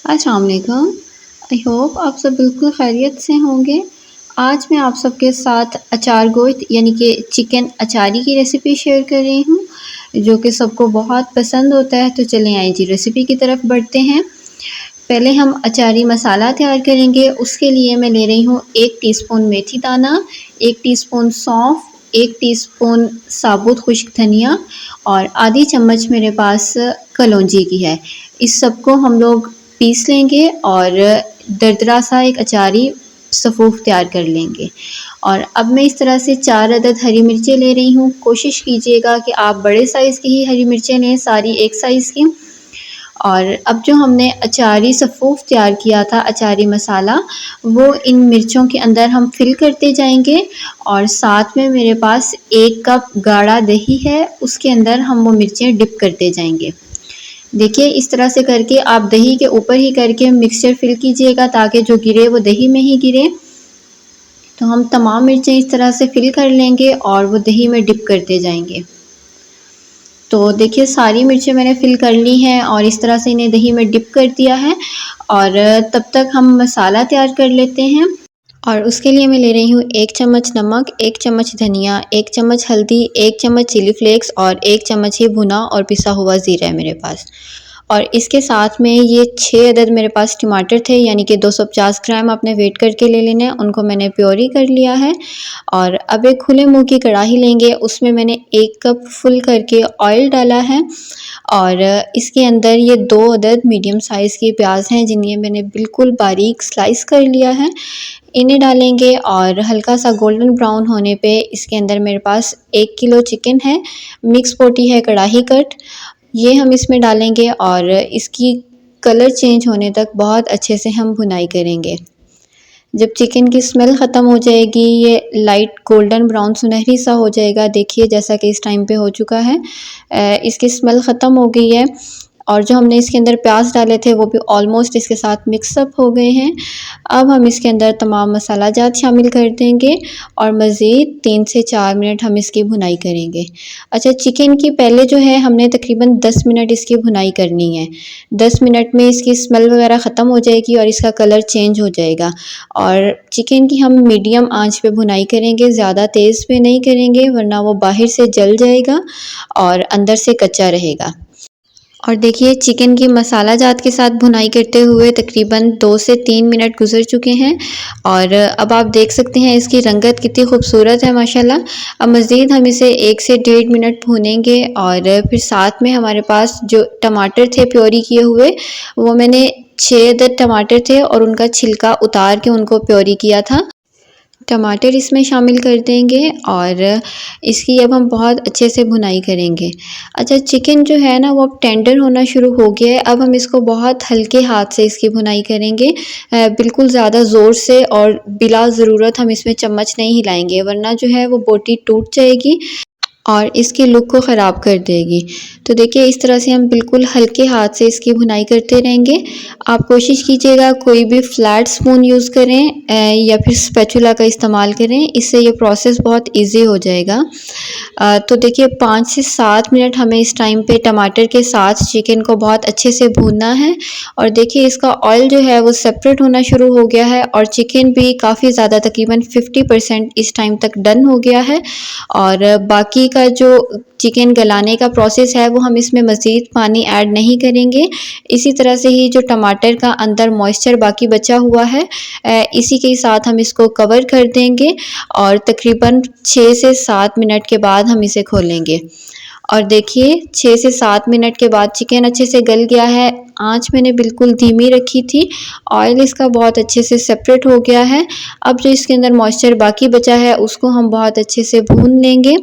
अस्सलाम वालेकुम। I hope आप सब बिल्कुल खैरियत से होंगे। आज मैं आप सबके साथ अचार गोश्त यानी कि चिकन अचारी की रेसिपी शेयर कर रही हूँ, जो कि सबको बहुत पसंद होता है। तो चलें आइए जी रेसिपी की तरफ बढ़ते हैं। पहले हम अचारी मसाला तैयार करेंगे। उसके लिए मैं ले रही हूँ 1 टीस्पून मेथी दाना, 1 टीस्पून सौंफ, 1 टीस्पून साबुत खुश्क धनिया और आधी चम्मच मेरे पास कलौंजी की है। इस सबको हम लोग पीस लेंगे और दरदरा सा एक अचारी सफ़ूफ तैयार कर लेंगे। और अब मैं इस तरह से 4 अदद हरी मिर्चें ले रही हूँ। कोशिश कीजिएगा कि आप बड़े साइज़ की ही हरी मिर्चें लें, सारी एक साइज़ की। और अब जो हमने अचारी सफ़ूफ तैयार किया था, अचारी मसाला, वो इन मिर्चों के अंदर हम फिल करते जाएंगे। और साथ में मेरे पास 1 कप गाढ़ा दही है, उसके अंदर हम वो मिर्चें डिप करते जाएंगे। देखिए इस तरह से करके आप दही के ऊपर ही करके मिक्सचर फिल कीजिएगा, ताकि जो गिरे वो दही में ही गिरे। तो हम तमाम मिर्चें इस तरह से फिल कर लेंगे और वो दही में डिप करते जाएंगे। तो देखिए सारी मिर्चें मैंने फिल कर ली हैं और इस तरह से इन्हें दही में डिप कर दिया है। और तब तक हम मसाला तैयार कर लेते हैं। और उसके लिए मैं ले रही हूँ 1 चम्मच नमक, 1 चम्मच धनिया, 1 चम्मच हल्दी, 1 चम्मच चिली फ्लेक्स और 1 चम्मच ही भुना और पिसा हुआ ज़ीरा है मेरे पास। और इसके साथ में ये 6 अदद मेरे पास टमाटर थे, यानी कि 250 ग्राम आपने वेट करके ले लेना है। उनको मैंने प्योरी कर लिया है। और अब एक खुले मुँह की कढ़ाई लेंगे, उसमें मैंने 1 कप फुल करके ऑयल डाला है। और इसके अंदर ये 2 अदद मीडियम साइज़ की प्याज हैं, जिन्हें मैंने बिल्कुल बारीक स्लाइस कर लिया है। इन्हें डालेंगे और हल्का सा गोल्डन ब्राउन होने पे इसके अंदर मेरे पास 1 किलो चिकन है, मिक्स बोटी है कढ़ाई कट, ये हम इसमें डालेंगे और इसकी कलर चेंज होने तक बहुत अच्छे से हम भुनाई करेंगे। जब चिकन की स्मेल ख़त्म हो जाएगी, ये लाइट गोल्डन ब्राउन सुनहरी सा हो जाएगा, देखिए जैसा कि इस टाइम पे हो चुका है। इसकी स्मेल ख़त्म हो गई है और जो हमने इसके अंदर प्याज डाले थे वो भी ऑलमोस्ट इसके साथ मिक्सअप हो गए हैं। अब हम इसके अंदर तमाम मसाला जात शामिल कर देंगे और मज़ीद 3 से 4 मिनट हम इसकी भुनाई करेंगे। अच्छा, चिकन की पहले जो है हमने तकरीबन 10 मिनट इसकी भुनाई करनी है। 10 मिनट में इसकी स्मेल वगैरह ख़त्म हो जाएगी और इसका कलर चेंज हो जाएगा। और चिकन की हम मीडियम आंच पे भुनाई करेंगे, ज़्यादा तेज़ पे नहीं करेंगे, वरना वो बाहर से जल जाएगा और अंदर से कच्चा रहेगा। और देखिए चिकन की मसाला जात के साथ भुनाई करते हुए तकरीबन 2 से 3 मिनट गुज़र चुके हैं। और अब आप देख सकते हैं इसकी रंगत कितनी खूबसूरत है माशाल्लाह। अब मज़ीद हम इसे 1 से 1.5 मिनट भूनेंगे। और फिर साथ में हमारे पास जो टमाटर थे प्योरी किए हुए, वो मैंने 6 अदद टमाटर थे और उनका छिलका उतार के उनको प्योरी किया था। टमाटर इसमें शामिल कर देंगे और इसकी अब हम बहुत अच्छे से भुनाई करेंगे। अच्छा, चिकन जो है ना वो अब टेंडर होना शुरू हो गया है। अब हम इसको बहुत हल्के हाथ से इसकी भुनाई करेंगे, बिल्कुल ज़्यादा ज़ोर से और बिला ज़रूरत हम इसमें चम्मच नहीं हिलाएंगे, वरना जो है वो बोटी टूट जाएगी और इसकी लुक को ख़राब कर देगी। तो देखिए इस तरह से हम बिल्कुल हल्के हाथ से इसकी भुनाई करते रहेंगे। आप कोशिश कीजिएगा कोई भी फ्लैट स्पून यूज़ करें या फिर स्पैचुला का इस्तेमाल करें, इससे ये प्रोसेस बहुत इजी हो जाएगा। तो देखिए 5 से 7 मिनट हमें इस टाइम पे टमाटर के साथ चिकन को बहुत अच्छे से भूनना है। और देखिए इसका ऑयल जो है वो सेपरेट होना शुरू हो गया है और चिकन भी काफ़ी ज़्यादा तकरीबन 50% इस टाइम तक डन हो गया है। और बाकी का जो चिकन गलाने का प्रोसेस है वो हम इसमें मज़ीद पानी ऐड नहीं करेंगे। इसी तरह से ही जो टमाटर का अंदर मॉइस्चर बाकी बचा हुआ है, इसी के साथ हम इसको कवर कर देंगे और तकरीबन 6 से 7 मिनट के बाद हम इसे खोलेंगे। और देखिए 6 से 7 मिनट के बाद चिकन अच्छे से गल गया है। आंच मैंने बिल्कुल धीमी रखी थी, ऑयल इसका बहुत अच्छे से सेपरेट हो गया है। अब जो इसके अंदर मॉइस्चर बाकी बचा है उसको हम बहुत अच्छे से भून लेंगे।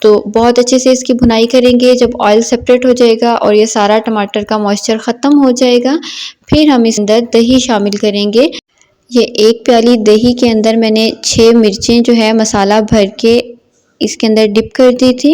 तो बहुत अच्छे से इसकी भुनाई करेंगे। जब ऑयल सेपरेट हो जाएगा और ये सारा टमाटर का मॉइस्चर ख़त्म हो जाएगा, फिर हम इस अंदर दही शामिल करेंगे। ये 1 प्याली दही के अंदर मैंने 6 मिर्चें जो है मसाला भर के इसके अंदर डिप कर दी थी।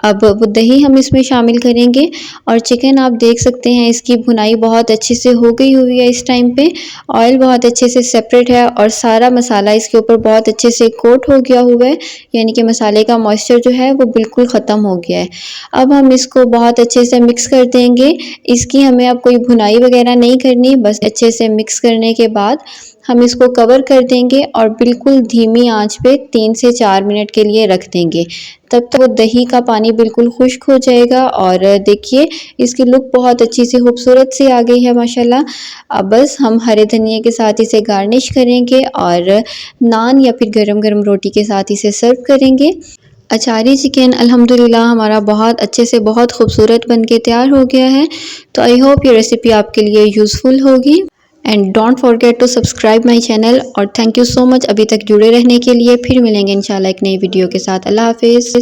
अब वो दही हम इसमें शामिल करेंगे और चिकन आप देख सकते हैं इसकी भुनाई बहुत अच्छे से हो गई हुई है। इस टाइम पे ऑयल बहुत अच्छे से सेपरेट है और सारा मसाला इसके ऊपर बहुत अच्छे से कोट हो गया हुआ है, यानी कि मसाले का मॉइस्चर जो है वो बिल्कुल ख़त्म हो गया है। अब हम इसको बहुत अच्छे से मिक्स कर देंगे। इसकी हमें अब कोई भुनाई वगैरह नहीं करनी, बस अच्छे से मिक्स करने के बाद हम इसको कवर कर देंगे और बिल्कुल धीमी आंच पे 3 से 4 मिनट के लिए रख देंगे। तब तक वो दही का पानी बिल्कुल खुश्क हो जाएगा और देखिए इसकी लुक बहुत अच्छी सी खूबसूरत सी आ गई है माशाल्लाह। अब बस हम हरे धनिए के साथ इसे गार्निश करेंगे और नान या फिर गरम-गरम रोटी के साथ इसे सर्व करेंगे। अचारी चिकन अल्हम्दुलिल्लाह हमारा बहुत अच्छे से बहुत खूबसूरत बन के तैयार हो गया है। तो आई होप ये रेसिपी आपके लिए यूज़फुल होगी and don't forget to subscribe my channel और थैंक यू सो मच अभी तक जुड़े रहने के लिए। फिर मिलेंगे इंशाल्लाह एक नई वीडियो के साथ। अल्लाह हाफ़िज़।